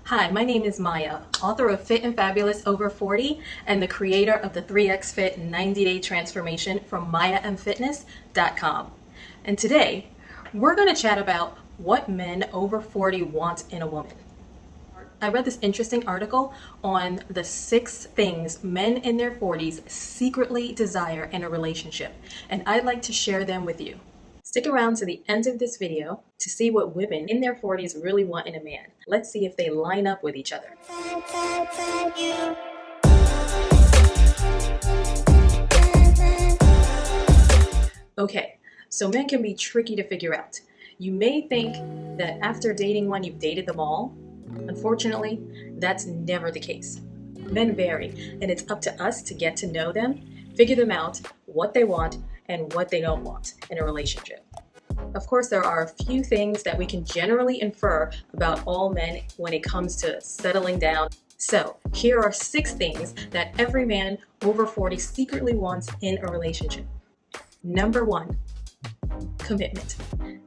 Hi, my name is Maya, author of Fit and Fabulous Over 40 and the creator of the 3X Fit 90-Day Transformation from MayaMFitness.com. And today, we're going to chat about what men over 40 want in a woman. I read this interesting article on the 6 things men in their 40s secretly desire in a relationship, and I'd like to share them with you. Stick around to the end of this video to see what women in their 40s really want in a man. Let's see if they line up with each other. Okay, so men can be tricky to figure out. You may think that after dating one, you've dated them all. Unfortunately, that's never the case. Men vary, and it's up to us to get to know them, figure them out, what they want, and what they don't want in a relationship. Of course, there are a few things that we can generally infer about all men when it comes to settling down. So, here are 6 things that every man over 40 secretly wants in a relationship. Number 1, commitment.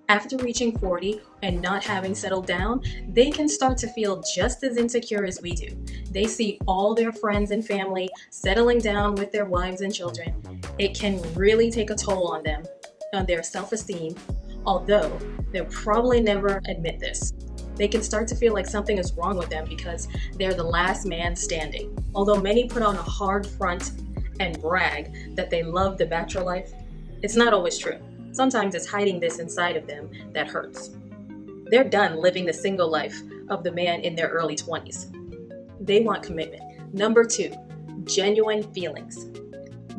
After reaching 40 and not having settled down, they can start to feel just as insecure as we do. They see all their friends and family settling down with their wives and children. It can really take a toll on them, on their self-esteem, although they'll probably never admit this. They can start to feel like something is wrong with them because they're the last man standing. Although many put on a hard front and brag that they love the bachelor life, it's not always true. Sometimes it's hiding this inside of them that hurts. They're done living the single life of the man in their early 20s. They want commitment. Number 2, genuine feelings.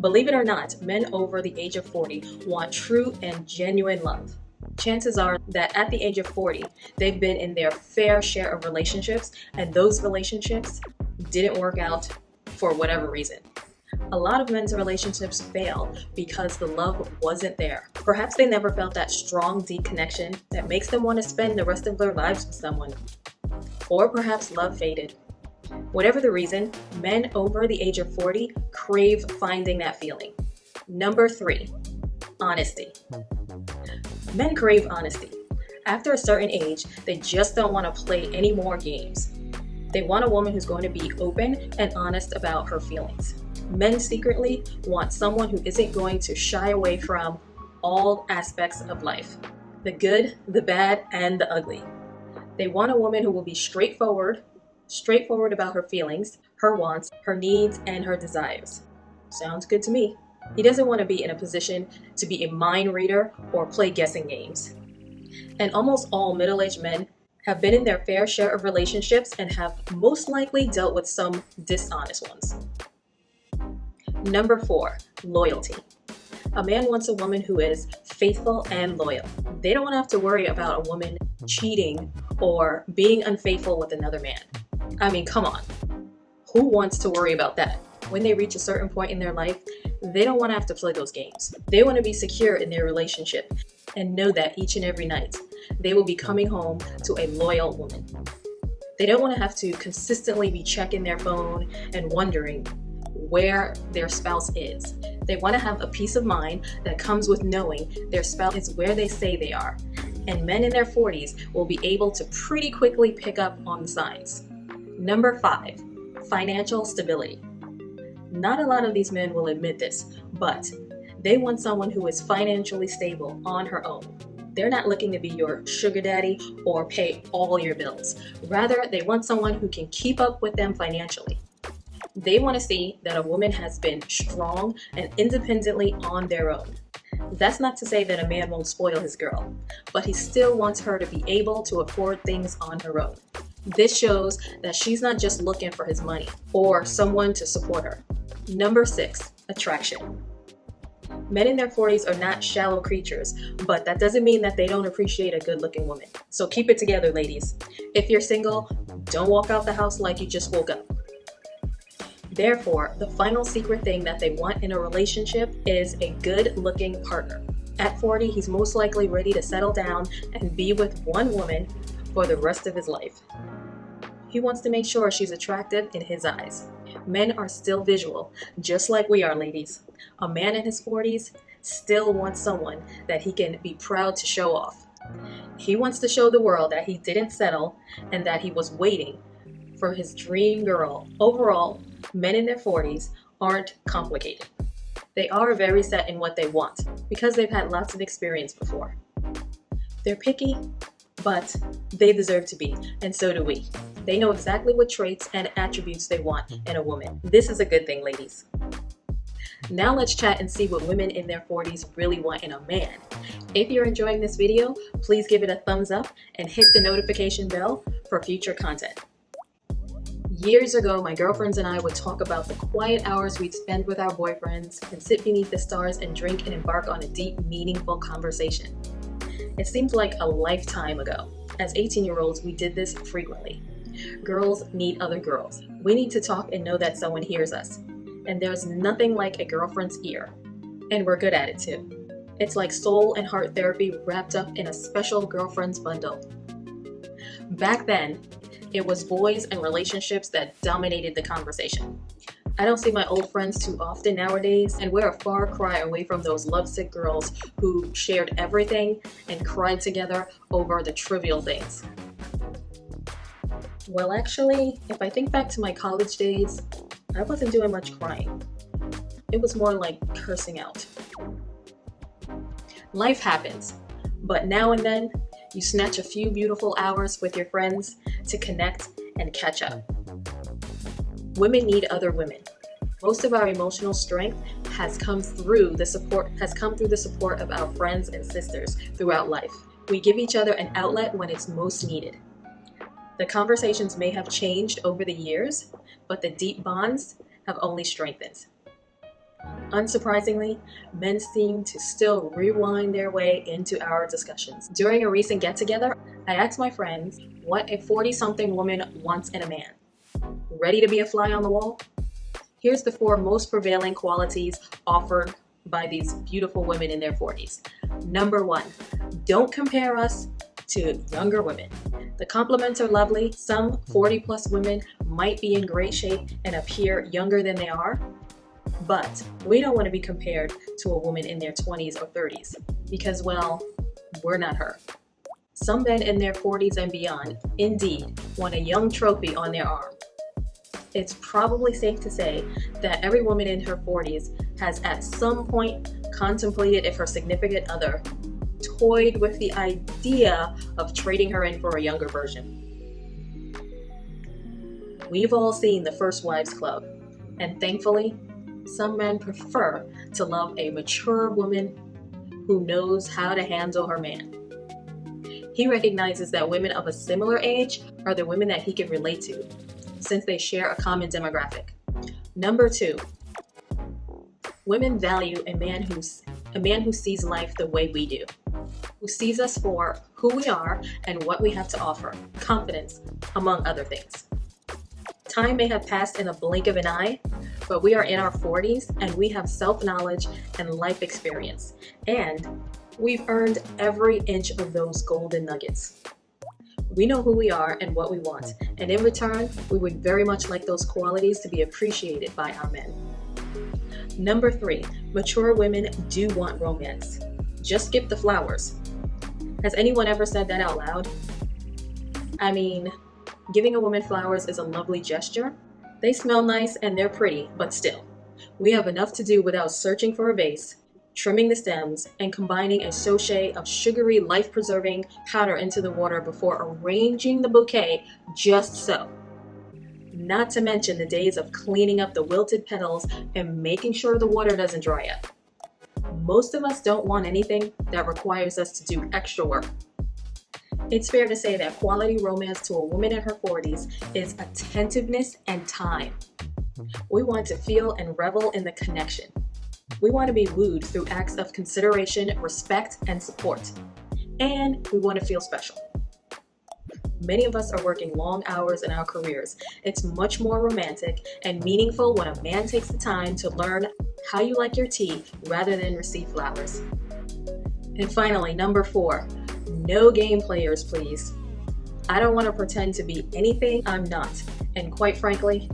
Believe it or not, men over the age of 40 want true and genuine love. Chances are that at the age of 40, they've been in their fair share of relationships, and those relationships didn't work out for whatever reason. A lot of men's relationships fail because the love wasn't there. Perhaps they never felt that strong, deep connection that makes them want to spend the rest of their lives with someone. Or perhaps love faded. Whatever the reason, men over the age of 40 crave finding that feeling. Number 3, honesty. Men crave honesty. After a certain age, they just don't want to play any more games. They want a woman who's going to be open and honest about her feelings. Men secretly want someone who isn't going to shy away from all aspects of life, the good, the bad, and the ugly. They want a woman who will be straightforward about her feelings, her wants, her needs, and her desires. Sounds good to me. He doesn't want to be in a position to be a mind reader or play guessing games. And almost all middle-aged men have been in their fair share of relationships and have most likely dealt with some dishonest ones. Number 4, loyalty. A man wants a woman who is faithful and loyal. They don't want to have to worry about a woman cheating or being unfaithful with another man. I mean, come on. Who wants to worry about that? When they reach a certain point in their life, they don't want to have to play those games. They want to be secure in their relationship and know that each and every night they will be coming home to a loyal woman. They don't want to have to consistently be checking their phone and wondering where their spouse is. They want to have a peace of mind that comes with knowing their spouse is where they say they are. And men in their 40s will be able to pretty quickly pick up on the signs. Number 5, financial stability. Not a lot of these men will admit this, but they want someone who is financially stable on her own. They're not looking to be your sugar daddy or pay all your bills. Rather, they want someone who can keep up with them financially. They want to see that a woman has been strong and independently on their own. That's not to say that a man won't spoil his girl, but he still wants her to be able to afford things on her own. This shows that she's not just looking for his money or someone to support her. Number 6, attraction. Men in their 40s are not shallow creatures, but that doesn't mean that they don't appreciate a good-looking woman. So keep it together, ladies. If you're single, don't walk out the house like you just woke up. Therefore, the final secret thing that they want in a relationship is a good-looking partner. At 40, he's most likely ready to settle down and be with one woman for the rest of his life. He wants to make sure she's attractive in his eyes. Men are still visual, just like we are, ladies. A man in his 40s still wants someone that he can be proud to show off. He wants to show the world that he didn't settle and that he was waiting for his dream girl. Overall, men in their 40s aren't complicated. They are very set in what they want because they've had lots of experience before. They're picky, but they deserve to be, and so do we. They know exactly what traits and attributes they want in a woman. This is a good thing, ladies. Now let's chat and see what women in their 40s really want in a man. If you're enjoying this video, please give it a thumbs up and hit the notification bell for future content. Years ago, my girlfriends and I would talk about the quiet hours we'd spend with our boyfriends and sit beneath the stars and drink and embark on a deep, meaningful conversation. It seems like a lifetime ago. As 18-year-olds, we did this frequently. Girls need other girls. We need to talk and know that someone hears us. And there's nothing like a girlfriend's ear. And we're good at it too. It's like soul and heart therapy wrapped up in a special girlfriend's bundle. Back then, it was boys and relationships that dominated the conversation. I don't see my old friends too often nowadays, and we're a far cry away from those lovesick girls who shared everything and cried together over the trivial things. Well, actually, if I think back to my college days, I wasn't doing much crying. It was more like cursing out. Life happens, but now and then, you snatch a few beautiful hours with your friends to connect and catch up. Women need other women. Most of our emotional strength has come through the support of our friends and sisters throughout life. We give each other an outlet when it's most needed. The conversations may have changed over the years, but the deep bonds have only strengthened. Unsurprisingly, men seem to still rewind their way into our discussions. During a recent get-together, I asked my friends what a 40-something woman wants in a man. Ready to be a fly on the wall? Here's the 4 most prevailing qualities offered by these beautiful women in their 40s. Number 1, don't compare us to younger women. The compliments are lovely. Some 40-plus women might be in great shape and appear younger than they are, but we don't want to be compared to a woman in their 20s or 30s because, well, we're not her. Some men in their 40s and beyond, indeed, want a young trophy on their arm. It's probably safe to say that every woman in her 40s has at some point contemplated if her significant other toyed with the idea of trading her in for a younger version. We've all seen the First Wives Club, and thankfully, some men prefer to love a mature woman who knows how to handle her man. He recognizes that women of a similar age are the women that he can relate to, since they share a common demographic. Number 2, women value a man who sees life the way we do, who sees us for who we are and what we have to offer, confidence, among other things. Time may have passed in a blink of an eye, but we are in our 40s and we have self-knowledge and life experience, and we've earned every inch of those golden nuggets. We know who we are and what we want, and in return, we would very much like those qualities to be appreciated by our men. Number 3, mature women do want romance. Just skip the flowers. Has anyone ever said that out loud? I mean, giving a woman flowers is a lovely gesture. They smell nice and they're pretty, but still, we have enough to do without searching for a vase, trimming the stems, and combining a sachet of sugary, life-preserving powder into the water before arranging the bouquet just so. Not to mention the days of cleaning up the wilted petals and making sure the water doesn't dry up. Most of us don't want anything that requires us to do extra work. It's fair to say that quality romance to a woman in her 40s is attentiveness and time. We want to feel and revel in the connection. We want to be wooed through acts of consideration, respect, and support. And we want to feel special. Many of us are working long hours in our careers. It's much more romantic and meaningful when a man takes the time to learn how you like your tea rather than receive flowers. And finally, number 4, no game players, please. I don't want to pretend to be anything I'm not. And quite frankly,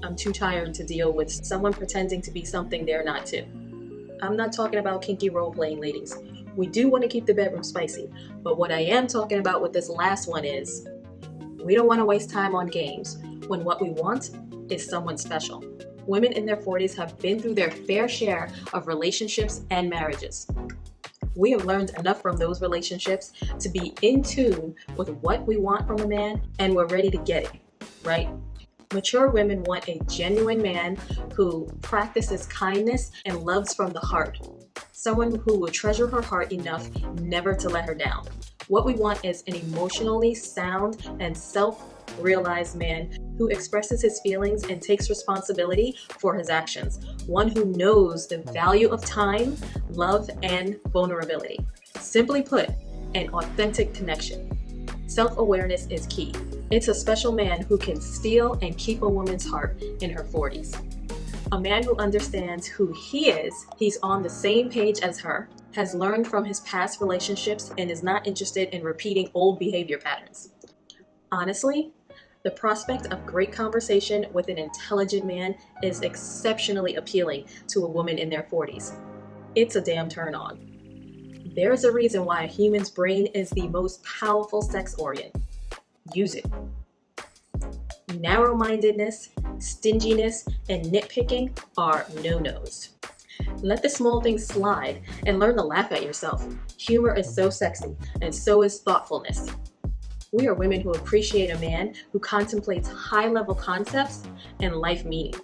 I'm too tired to deal with someone pretending to be something they're not too. I'm not talking about kinky role-playing, ladies. We do want to keep the bedroom spicy, but what I am talking about with this last one is we don't want to waste time on games. when what we want is someone special. Women in their 40s have been through their fair share of relationships and marriages. We have learned enough from those relationships to be in tune with what we want from a man, and we're ready to get it, right? Mature women want a genuine man who practices kindness and loves from the heart. Someone who will treasure her heart enough never to let her down. What we want is an emotionally sound and self-realized man who expresses his feelings and takes responsibility for his actions. One who knows the value of time, love, and vulnerability. Simply put, an authentic connection. Self-awareness is key. It's a special man who can steal and keep a woman's heart in her 40s. A man who understands who he is, he's on the same page as her, has learned from his past relationships, and is not interested in repeating old behavior patterns. Honestly, the prospect of great conversation with an intelligent man is exceptionally appealing to a woman in their 40s. It's a damn turn on. There's a reason why a human's brain is the most powerful sex organ. Use it. Narrow-mindedness, stinginess, and nitpicking are no-nos. Let the small things slide and learn to laugh at yourself. Humor is so sexy, and so is thoughtfulness. We are women who appreciate a man who contemplates high-level concepts and life meaning.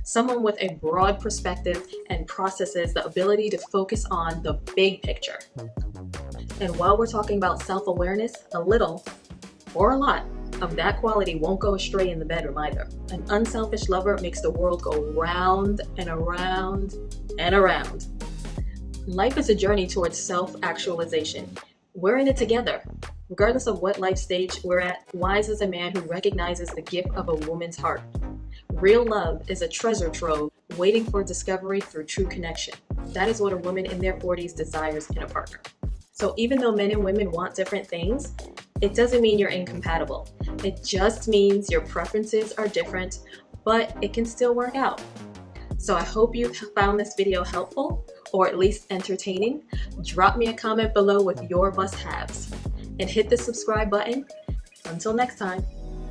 Someone with a broad perspective and processes the ability to focus on the big picture. And while we're talking about self-awareness, a little, or a lot, of that quality won't go astray in the bedroom either. An unselfish lover makes the world go round and around and around. Life is a journey towards self-actualization. We're in it together. Regardless of what life stage we're at, wise is a man who recognizes the gift of a woman's heart. Real love is a treasure trove waiting for discovery through true connection. That is what a woman in their 40s desires in a partner. So even though men and women want different things, it doesn't mean you're incompatible. It just means your preferences are different, but it can still work out. So I hope you found this video helpful, or at least entertaining. Drop me a comment below with your must-haves, and hit the subscribe button. Until next time.